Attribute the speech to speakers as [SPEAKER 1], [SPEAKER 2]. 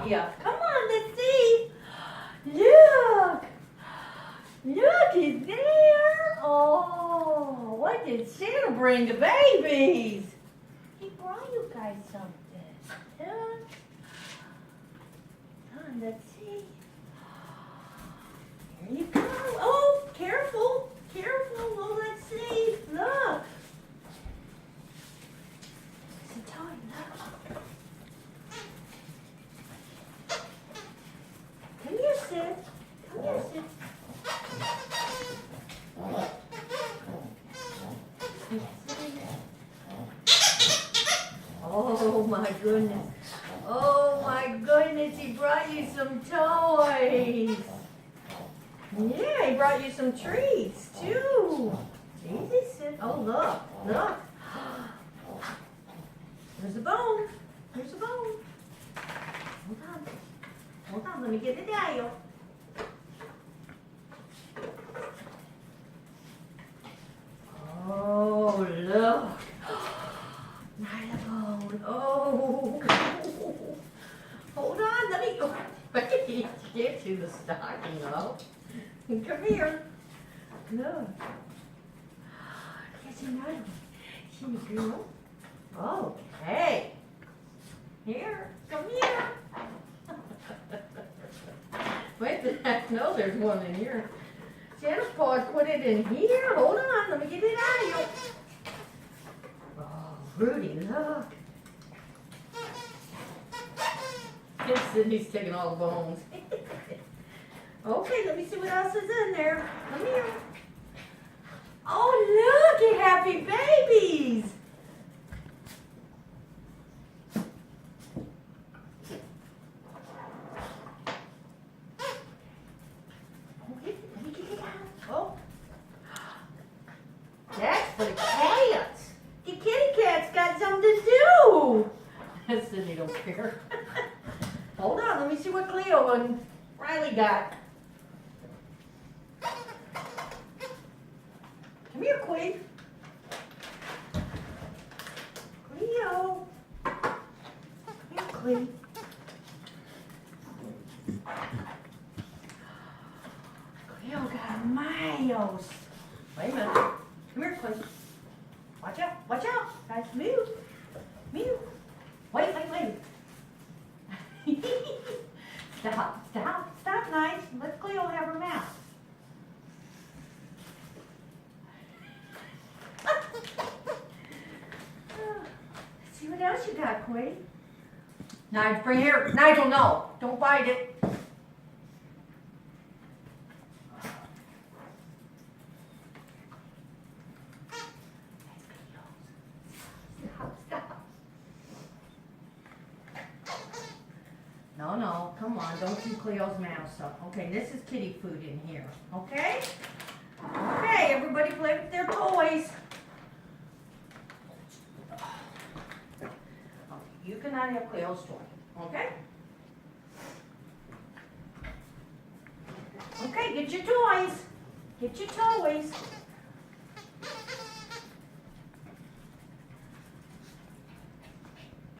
[SPEAKER 1] want you. Come on, let's see. Look. Look, he's there. Oh, what did Santa bring the babies? He brought you guys something. Look. Let's see. Here you go. Oh, careful. Careful. Oh, let's see. Look. It's a toy. Look. Come here, Sid. Come here, Sid. Oh my goodness. Oh my goodness, he brought you some toys. Yeah, he brought you some treats too. Easy, Sid. Oh, look, look. There's a bone. There's a bone. Hold on. Hold on, let me get the dial. Oh, look. Nigel. Oh. Hold on, let me go. Get you the stocking, though. Come here. Look. Yes, you know. See you, girl. Okay. Here. Come here. Wait a minute. No, there's one in here. Santa's paws put it in here. Hold on. Let me get it out of here. Oh, Rudy, look. Sydney's taking all the bones. Okay, let me see what else is in there. Come here. Oh, look at happy babies. Okay, let me get it out. Oh. That's for the cats. The kitty cat's got something to do. Sydney don't care. Hold on, let me see what Cleo and Riley got. Come here, Queen. Cleo. Come here, Queen. Cleo got Miles. Wait a minute. Come here, Queen. Watch out, watch out. Guys, move. Move. Wait. Stop, nice. Let Cleo have her mouth. Let's see what else you got, Queen. Nigel, bring here. Nigel, no. Don't bite it. Stop. No, come on, don't keep Cleo's mouth up. Okay, this is kitty food in here, okay? Okay, everybody play with their toys. You cannot have Cleo's toy, okay? Okay, get your toys. Get your toys.